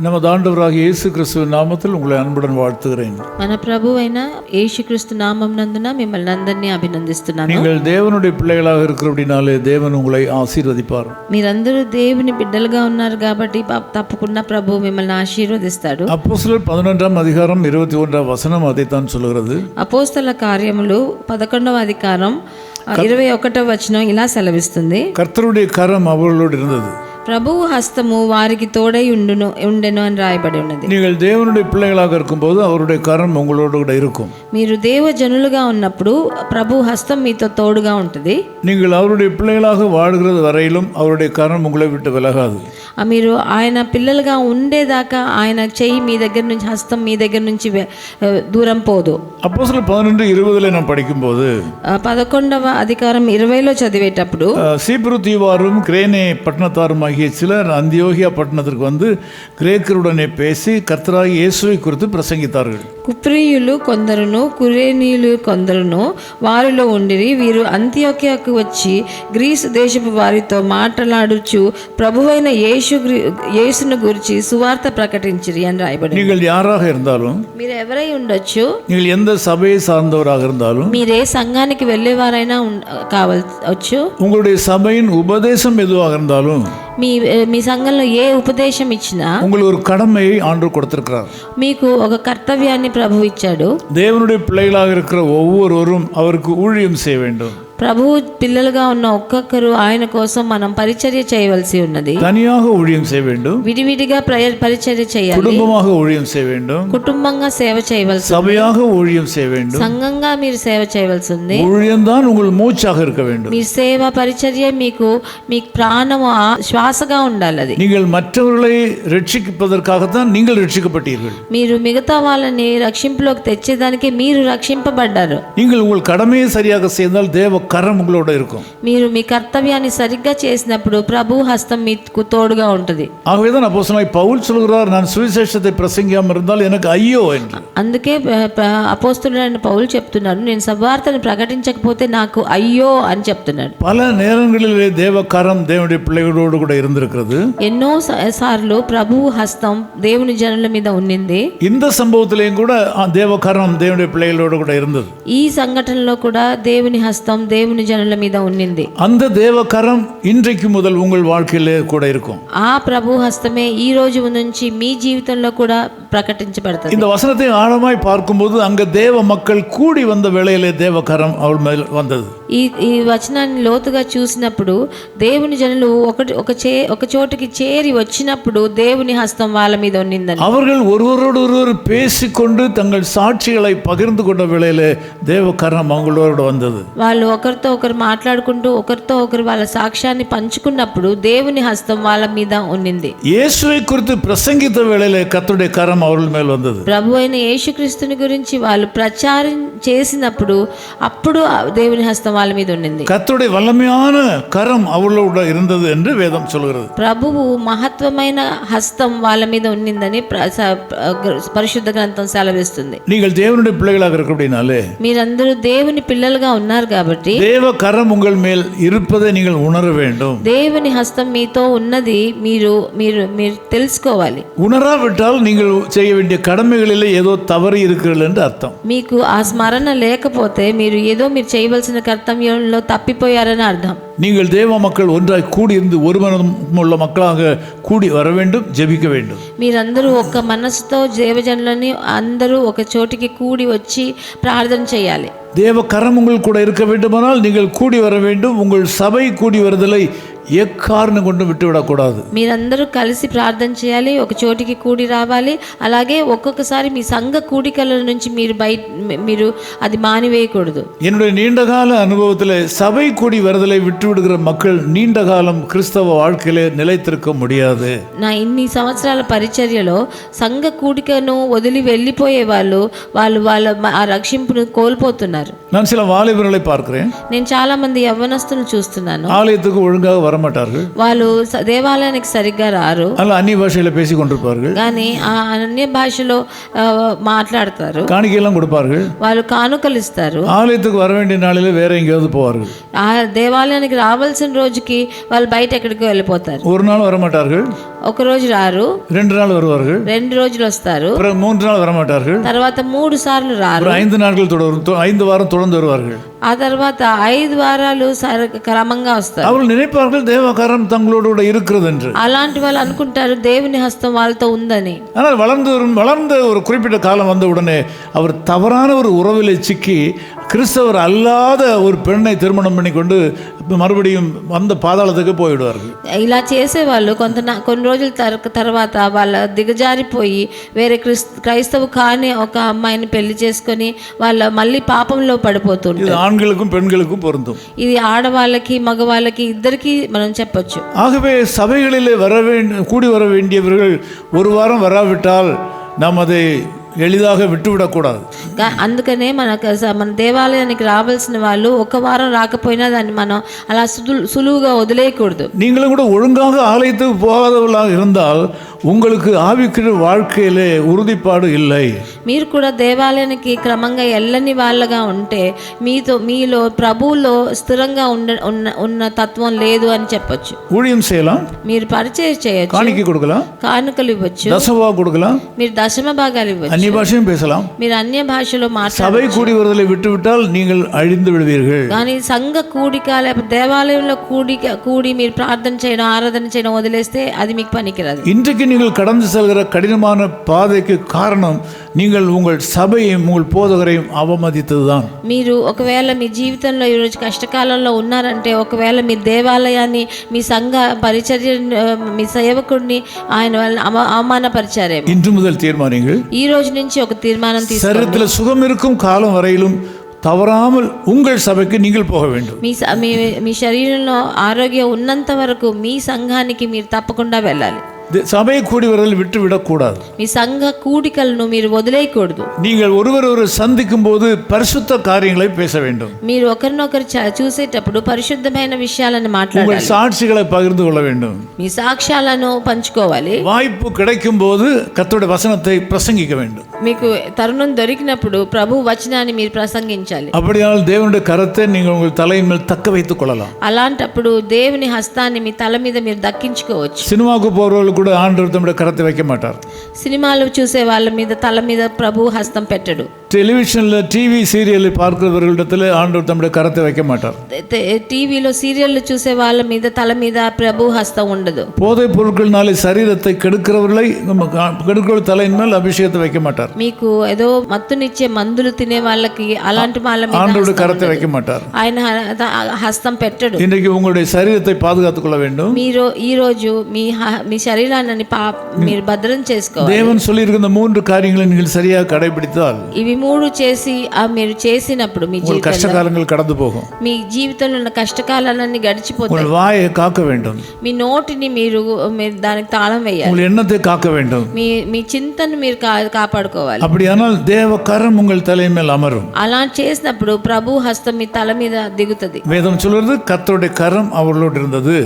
நமது ஆண்டவராகிய இயேசு கிறிஸ்துவின் நாமத்தில் உங்களை அன்புடன் வாழ்த்துகிறேன். మన ప్రభువైన యేసుక్రీస్తు నామమునందున మిమ్మల్ని అందరినీ అభినందిస్తున్నాను. நீங்கள் தேவனுடைய பிள்ளைகளாக இருக்கிறபடினாலே தேவன் உங்களை ஆசீர்வதிப்பார். మీరందరూ దేవుని బిడ్డలుగా ఉన్నారు కాబట్టి తప్పకుండా ప్రభు మిమ్మల్ని ఆశీర్వదిస్తాడు. அப்போஸ்தலர் 11ஆம் அதிகாரம் 21ஆம் வசனம் அதைத்தான் சொல்கிறது. అపోస్తల కార్యములు 11వ అధికారం 21వ వచనం ఇలా సెలవిస్తుంది. கர்த்தருடைய கரம் அவர்களோடு இருந்தது. ప్రభువు హస్తము వారికి తోడై ఉండెను అని రాయబడి ఉన్నది. நீங்கள் தேவனுடைய பிள்ளைகளாக இருக்கும்போது அவருடைய கரம் உங்களோடு கூட இருக்கும். మీరు దేవజనులుగా ఉన్నప్పుడు ప్రభు హస్తం మీతో తోడుగా ఉంటుంది. நீங்கள் அவருடைய பிள்ளைகளாக வாழ்கிறது வரையிலும் அவருடைய கரம் உங்களை விட்டு விலகாது. మీరు ఆయన పిల్లలుగా ఉండేదాకా ఆయన చెయ్యి మీ దగ్గర నుంచి, హస్తం మీ దగ్గర నుంచి దూరం పోదు. அப்போஸ்தலர் 11:20 நாம் படிக்கும்போது 11వ అధికారం 20లో చదివేటప్పుడు சீப்ரு தீவாரும் கிரேனே பட்டணத்தாரும் ஆகிய சிலர் அந்தியோகியா பட்டணத்திற்கு வந்து கிரேக்கருடனே பேசி கர்த்தராகிய இயேசுவை குறித்து பிரசங்கித்தார்கள். కుప్రియులు కొందరును కురేనీయులు కొందరును వారిలో ఉండిరి. వీరు అంత్యోక్యకు వచ్చి గ్రీసు దేశపు వారితో మాట్లాడుచు ప్రభువైన యేసును గురించి సువార్త ప్రకటించిరి అని రాయబడింది. நீங்கள் யாராக இருந்தாலும், మీరు ఎవరై ఉండొచ్చు, நீங்கள் எந்த சபையை சார்ந்தவராக இருந்தாலும், మీరే సంఘానికి వెళ్ళేవారైనా కావచ్చు, உங்களுடைய சபையின் உபதேசம் எதுவாக இருந்தாலும், మీ సంఘంలో ఏ ఉపదేశం ఇచ్చినా உங்களுக்கு ஒரு கடமையை ஆண்டவர் கொடுத்திருக்கிறார். మీకు ఒక కర్తవ్యాన్ని ప్రభు ఇచ్చాడు. தேவனுடைய பிள்ளைகளாக இருக்கிற ஒவ்வொருவரும் அவருக்கு ஊழியம் செய்ய வேண்டும். ప్రభువు పిల్లలుగా ఉన్న ఒక్కొక్కరు ఆయన కోసం మనం పరిచర్య చేయవలసి ఉన్నది. தனியாக ஊழியம் செய்ய வேண்டும், విడివిడిగా పరిచర్య చేయాలి, குடும்பமாக ஊழியம் செய்ய வேண்டும், కుటుంబంగా సేవ చేయవలసి, சபையாக ஊழியம் செய்ய வேண்டும். సంఘంగా మీరు సేవ చేయవలసి ఉంది. ஊழியம்தான் உங்கள் மூச்சாக இருக்க வேண்டும். మీ సేవ పరిచర్య మీకు ప్రాణము శ్వాసగా ఉండాలి. అది நீங்கள் மற்றவர்களை ரட்சிப்பதற்காகத்தான் நீங்கள் ரட்சிக்கப்பட்டீர்கள். మీరు మిగతా వాళ్ళని రక్షింపులోకి తెచ్చేదానికి మీరు రక్షింపబడ్డారు. நீங்கள் உங்கள் கடமையை சரியாக செய்தால் தேவ கரம் உங்களோட இருக்கும். మీరు మీ కర్తవ్యాన్ని సరిగ్గా చేసినప్పుడు ప్రభు హస్తం మీకు తోడుగా ఉంటుంది. ஆகவேதான் அப்போஸ்தலனாகிய பவுல் சொல்கிறார், நான் சுவிசேஷத்தை பிரசங்கியாமல் இருந்தால் எனக்கு ஐயோ என்று. అందుకే అపోస్తలుడైన పౌలు చెప్తున్నాడు, నేను సువార్తను ప్రకటించకపోతే నాకు అయ్యో అని చెప్తున్నాడు. பல நேரங்களிலே தேவ கரம் தேவனுடைய பிள்ளைகளோடு கூட இருந்திருக்கிறது. ఎన్నో సార్లు ప్రభు హస్తం దేవుని జనుల మీద ఉన్నింది. இந்த சம்பவத்திலேயும் கூட தேவ கரம் தேவனுடைய பிள்ளைகளோடு கூட இருந்தது. ఈ సంఘటనలో కూడా దేవుని హస్తం దేవుని జనుల మీద ఉన్నింది. அந்த தேவ கரம் இன்றைக்கு முதல் உங்கள் வாழ்க்கையிலே கூட இருக்கும். ఆ ప్రభు హస్తమే ఈ రోజు నుంచి మీ జీవితంలో కూడా ప్రకటించబడుతుంది. இந்த వசனத்தை ஆழமாய் பார்க்கும்போது அங்க தேவ மக்கள் கூடி வந்த வேளையிலே தேவ கரம் அவள் மேல் வந்தது. ఈ వచనాన్ని లోతుగా చూసినప్పుడు దేవుని జనులు ఒక చోటుకి చేరి వచ్చినప్పుడు దేవుని హస్తం వాళ్ళ మీద ఉన్నిందని, அவர்கள் ஒருவரோடு ஒருவர் பேசிக்கொண்டு தங்கள் சாட்சிகளை பகிர்ந்து கொண்ட வேளையிலே தேவ கரம் அவங்களோடு வந்தது. వాళ్ళు ఒకరితో ఒకరు మాట్లాడుకుంటూ ఒకరితో ఒకరు వాళ్ళ సాక్ష్యాన్ని పంచుకున్నప్పుడు దేవుని హస్తం వాళ్ళ మీద ఉన్నింది. இயேசுவை குறித்து பிரசங்கித்த வேளையிலே கர்த்தருடைய கரம் அவர்கள் மேல் வந்தது. ప్రభు అయిన యేసుక్రీస్తుని గురించి వాళ్ళు ప్రచారం చేసినప్పుడు అప్పుడు దేవుని హస్తం వాళ్ళ మీద ఉన్నింది. கர்த்தருடைய வல்லமையான கரம் அவர்களோடு இருந்தது என்று வேதம் சொல்கிறது. ప్రభువు మహత్వమైన హస్తం వాళ్ళ మీద ఉన్నిందని పరిశుద్ధ గ్రంథం సెలవిస్తుంది. நீங்கள் தேவனுடைய பிள்ளைகளாக இருக்கிறபடினாலே, మీరందరూ దేవుని పిల్లలుగా ఉన్నారు కాబట్టి தேவ கரம் உங்கள் மேல் இருப்பதை நீங்கள் உணர வேண்டும். దేవుని హస్తం మీతో ఉన్నది మీరు మీరు మీరు తెలుసుకోవాలి. உணராவிட்டால் நீங்கள் செய்ய வேண்டிய கடமைகளிலே ஏதோ தவறு இருக்கிறது என்று அர்த்தம். మీకు ఆ స్మరణ లేకపోతే మీరు చేయవలసిన కర్తవ్యంలో తప్పిపోయారని అర్థం. நீங்கள் தேவ மக்கள் ஒன்றாய் கூடியிருந்து ஒரு மனம் உள்ள மக்களாக கூடி வர வேண்டும், ஜெபிக்க வேண்டும். మీరందరూ ఒక్క మనసుతో దేవజనులని అందరూ ఒక చోటికి కూడి వచ్చి ప్రార్థన చేయాలి. தேவ கரம் உங்கள் கூட இருக்க வேண்டுமானால் நீங்கள் கூடி வர வேண்டும். உங்கள் சபை கூடி வருதலை ఎక్కారుని கொண்டு విట్టువిడకూడదు. మీరందరూ కలిసి ప్రార్థన చేయాలి, ఒక చోటికి కూడి రావాలి. అలాగే ఒక్కొక్కసారి మీ సంఘ కూడికల నుంచి మీరు అది మానివేయకూడదు. என்னுடைய நீண்டகால அனுபவத்தில் சபை கூடி வருதலை விட்டுவிடுகிற மக்கள் நீண்ட காலம் கிறிஸ்தவ வாழ்க்கையிலே நிலைத்திருக்க முடியாது. నా ఇన్ని సంవత్సరాల పరిచర్యలో సంఘ కూడికను వదిలి వెళ్ళిపోయే వాళ్ళు ఆ రక్షింపును కోల్పోతున్నారు. நான் சில வாலிபர்களை பார்க்கிறேன். నేను చాలా మంది యవ్వనస్తులను చూస్తున్నాను. ஆலயத்துக்கு ஒழுங்காக வரமாட்டார்கள். వాళ్ళు దేవాలయానికి సరిగ్గా రారు. அல்ல அந்நிய பாஷையில பேசிக் கொண்டிருப்பார்கள். కానీ ఆ అన్య భాషలో మాట్లాడతారు. காணிக்கையெல்லாம் கொடுப்பார்கள். వాళ్ళు కానుకలు ఇస్తారు. ஆலயத்துக்கு வர வேண்டிய நாளிலே வேற எங்கேயாவது போவார்கள். ఆ దేవాలయానికి రావాల్సిన రోజుకి వాళ్ళు బయట ఎక్కడికి వెళ్ళిపోతారు. ஒரு நாள் வரமாட்டார்கள். ఒక రోజు రారు, 2 நாள் வருவார்கள், 2 రోజులు వస్తారు, பிறகு 3 நாள் வரமாட்டார்கள், తర్వాత 3 సార్లు రారు, அப்புறம் 5 நாட்கள் தொடரும், 5 வாரம் தொடர்ந்து வருவார்கள். ఆ తర్వాత 5 వారాలు క్రమంగా వస్తారు. அவர்கள் நினைப்பார்கள் தேவகாரம் தங்களோடு கூட இருக்கிறது என்று. అలాంటి వాళ్ళు అనుకుంటారు దేవుని హస్తం వాళ్ళతో ఉందని. ஆனால் வளர்ந்த ஒரு குறிப்பிட்ட காலம் வந்த உடனே அவர் தவறான ஒரு உறவிலே சிக்கி கிறிஸ்தவர் அல்லாத ஒரு பெண்ணை திருமணம் பண்ணி கொண்டு மறுபடியும் அந்த பாதாளத்துக்கு போய்விடுவார்கள். ఇలా చేసేవాళ్ళు కొన్ని రోజుల తర్వాత వాళ్ళ దిగజారిపోయి వేరే క్రైస్తవ కాని ఒక అమ్మాయిని పెళ్లి చేసుకొని వాళ్ళ మళ్ళీ పాపంలో పడిపోతుంటారు. ஆண்களுக்கும் பெண்களுக்கும் பொருந்தும். ఇది ఆడవాళ్ళకి మగవాళ్ళకి ఇద్దరికి మనం చెప్పొచ్చు. ஆகவே சபைகளிலே கூடி வர வேண்டியவர்கள் ஒரு வாரம் வராவிட்டால் நாம் அதை ఎలిదాగా విట్టువిడకూడదు. అందుకనే మన దేవాలయానికి రావాల్సిన వాళ్ళు ఒక వారం రాకపోయినా దాన్ని మనం అలా సులువుగా వదిలేయకూడదు. நீங்களும் கூட ஒழுங்காக ஆலயத்துக்கு போகாதவர்களாக இருந்தால் உங்களுக்கு ஆவிக்குரிய வாழ்க்கையிலே உறுதிப்பாடு இல்லை. మీరు కూడా దేవాలయానికి క్రమంగా వెళ్ళని వాళ్ళగా ఉంటే మీలో ప్రభువులో స్థిరంగా ఉన్న తత్వం లేదు అని చెప్పొచ్చు. ஊழியம் செய்யலாம், మీరు పరిచయం చేయొచ్చు, காணிக்கை கொடுக்கலாம், కానుకలు ఇవ్వచ్చు, దశమ கொடுக்கலாம், మీరు దశమ భాగాలు ఇవ్వచ్చు, అన్య భాషயும் பேசலாம், మీరు అన్య భాషలో మాట్లాడవచ్చు. சபை கூடி வருதலை விட்டுவிட்டால் நீங்கள் அழிந்து விடுவீர்கள். కానీ సంఘ కూడిక లేకపోతే దేవాలయంలో కూడి మీరు ప్రార్థన చేయడం ఆరాధన చేయడం వదిలేస్తే అది మీకు పనికిరాదు. இன்றைக்கு நீங்கள் கடந்து செல்கிற கடினமான பாதைக்கு காரணம் நீங்கள் உங்கள் சபையையும் உங்கள் போதகரையும் அவமதித்ததுதான். మీరు ఒకవేళ మీ జీవితంలో ఈరోజు కష్టకాలంలో ఉన్నారంటే ఒకవేళ మీ దేవాలయాన్ని మీ సంఘ పరిచర్య మీ సేవకుడిని ఆయన అవమానపరిచారేమో. இன்று முதல் தீர்மானிங்கள், ఈ రోజు నుంచి ఒక తీర్మానం తీసుకోండి. சரீரத்தில் சுகம் இருக்கும் காலம் வரையிலும் தவறாமல் உங்கள் சபைக்கு நீங்கள் போக வேண்டும். మీ శరీరంలో ఆరోగ్యం ఉన్నంత వరకు మీ సంఘానికి మీరు తప్పకుండా వెళ్ళాలి. சபையை கூடி வரல் விட்டு விடக்கூடாது. మీ సంఘ కూడికలను మీరు వదిలేయకూడదు. நீங்கள் ஒருவர் சந்திக்கும் போது பரிசுத்த காரியங்களை பேச வேண்டும். మీరు ఒకరినొకరు చూసేటప్పుడు పరిశుద్ధమైన విషయాలను మాట్లాడాలి. உங்கள் சாட்சிகளை பகிர்ந்து கொள்ள வேண்டும். మీ సాక్ష్యాలను పంచుకోవాలి. வாய்ப்பு கிடைக்கும் போது கர்த்தருடைய வசனத்தை பிரசங்கிக்க வேண்டும். మీకు తరుణం దొరికినప్పుడు ప్రభు వచనాన్ని మీరు ప్రసంగించాలి. அப்படியால் தேவனுடைய கரத்தை நீங்கள் உங்கள் தலையின் மேல் தக்க வைத்துக் கொள்ளலாம். అలాంటప్పుడు దేవుని హస్తాన్ని మీ తల మీద మీరు దక్కించుకోవచ్చు. சினிமாவுக்கு போறவர்கள் கூட ஆண்டவர் தம்முடைய கரத்தை வைக்க மாட்டார். సినిమాలు చూసే వాళ్ళ మీద తల మీద ప్రభు హస్తం పెట్టడు. டெலிவிஷன்ல டிவி சீரியலை பார்க்கிறவர்களிடத்தில் ஆண்டவர் தம்முடைய கரத்தை வைக்க மாட்டார். టీవీలో సీరియల్ చూసే వాళ్ళ మీద తల మీద ప్రభు హస్తం ఉండదు. போதைப் பொருட்களினாலே சரீரத்தை கெடுக்கிறவர்களை தலையின் மேல் அபிஷேகத்தை வைக்க மாட்டார். మీకు ఏదో మత్తునిచ్చే మందులు తినే వాళ్ళకి అలాంటి వాళ్ళ మీద ஆண்டவருடைய கரத்தை வைக்க மாட்டார். ఆయన హస్తం పెట్టడు. இன்றைக்கு உங்களுடைய சரீரத்தை பாதுகாத்துக் கொள்ள வேண்டும். మీరు ఈ రోజు మీ శరీరాన్ని మీరు భద్రం చేసుకోవాలి. தேவன் சொல்லியிருக்கிற இந்த 3 காரியங்களை நீங்கள் சரியாக கடைபிடித்தால் ఇవి 3 చేసి మీరు చేసినప్పుడు మీ జీవితంలో கஷ்டகாலங்கள் கடந்து போகும். మీ జీవితంలో ఉన్న కష్టకాలన్నీ గడిచిపోతాయి. உங்கள் வாயை காக்க வேண்டும். మీ నోటిని మీరు దానికి తాళం వేయాలి. உங்கள் எண்ணத்தை காக்க வேண்டும். మీ చింతను మీరు కాపాడుకోవాలి. அப்படியானால் தேவ கரம் உங்கள் தலையின் மேல் அமரும். అలా చేసినప్పుడు ప్రభు హస్తం మీ తల మీద దిగుతుంది. வேதம் சொல்றது கர்த்தருடைய கரம் அவர்களோடு இருந்தது.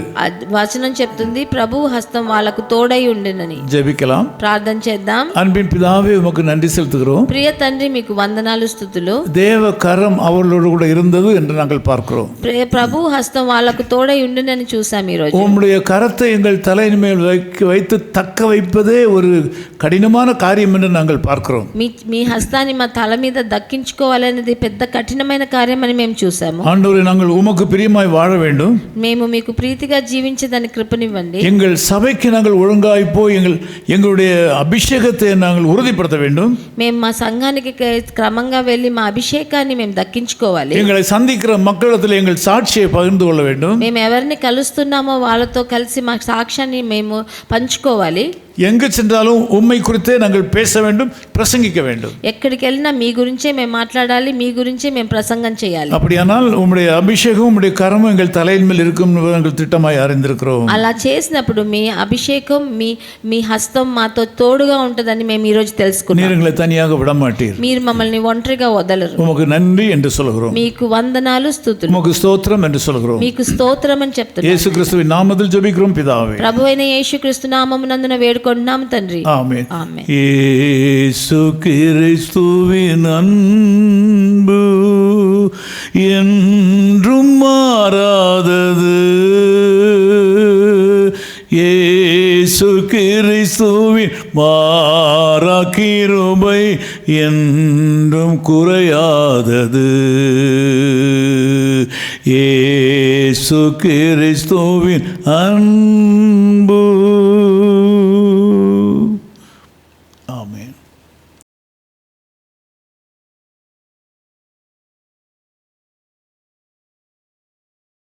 వచనం చెప్తుంది ప్రభు హస్తం వాళ్ళకు తోడై ఉండినని. ஜெபிக்கலாம், ప్రార్థన చేద్దాం. அன்பின் பிதாவே உமக்கு நன்றி செலுத்துகிறோம். ప్రియ తండ్రి మీకు వందనాలు స్తుతులు. தேவ கரம் அவர்களோடு கூட இருந்தது என்று நாங்கள் பார்க்கிறோம். ప్రభు హస్తం వాళ్ళకు తోడై ఉండినని చూసాం ఈ రోజు. உம்முடைய கரத்தை எங்கள் தலையின் மேல் வைத்து தக்க வைப்பதே ஒரு கடினமான காரியம் என்று நாங்கள் பார்க்கிறோம். మీ హస్తాన్ని మా తల మీద దక్కించుకోవాలనేది పెద్ద కఠినమైన కార్యం అని మేము చూసాము. ஆண்டவரே, நாங்கள் உமக்கு பிரியமாய் வாழ வேண்டும். మేము మీకు ప్రీతిగా జీవించేదాని కృపనివ్వండి. எங்கள் சபைக்கு நாங்கள் ஒழுங்காய் போய் எங்களுடைய அபிஷேகத்தை நாங்கள் உறுதிப்படுத்த வேண்டும். మేము మా సంఘానికి క్రమంగా వెళ్ళి మా అభిషేకాన్ని మేము దక్కించుకోవాలి. எங்களை சந்திக்கிற மக்களிடத்தில் எங்கள் சாட்சியை பகிர்ந்து கொள்ள வேண்டும். మేము ఎవరిని కలుస్తున్నామో వాళ్ళతో కలిసి మా సాక్ష్యాన్ని మేము పంచుకోవాలి. எங்கு சென்றாலும் உம்மை குறித்தே நாங்கள் பேச வேண்டும், பிரசங்கிக்க வேண்டும். ఎక్కడికి వెళ్ళినా మీ గురించే మేము మాట్లాడాలి, మీ గురించే మేము ప్రసంగం చేయాలి. அப்படியானால் உம்முடைய அபிஷேகம் உம்முடைய கரமும் எங்கள் தலையின் மேல் இருக்கும் நாங்கள் திட்டமாய் அறிந்திருக்கிறோம். అలా చేసినప్పుడు మీ అభిషేకం మీ హస్తం మాతో తోడుగా ఉంటుందని మేము ఈ రోజు తెలుసుకున్నాం. நீர் எங்களை தனியாக விட மாட்டீர். మీరు మమ్మల్ని ఒంటరిగా వదలరు. உமக்கு நன்றி என்று சொல்கிறோம். మీకు వందనాలు స్తుతులు. உமக்கு ஸ்தோத்திரம் என்று சொல்கிறோம். మీకు స్తోత్రం అని చెప్తున్నాం. இயேசு கிறிஸ்துவின் நாமத்தில் ஜெபிக்கிறோம் பிதாவே. ప్రభువైన యేసుక్రీస్తు నామమునందున వేడుకొంటున్నాము తండ్రి. ஆமென். ఆమేన్. இயேசு கிறிஸ்துவின் அன்பு என்றும் மாறாதது. இயேசு இயேசு கிறிஸ்துவின் மாறா கிருபை என்றும் குறையாதது. இயேசு கிறிஸ்துவின் அன்பு. ஆமென்.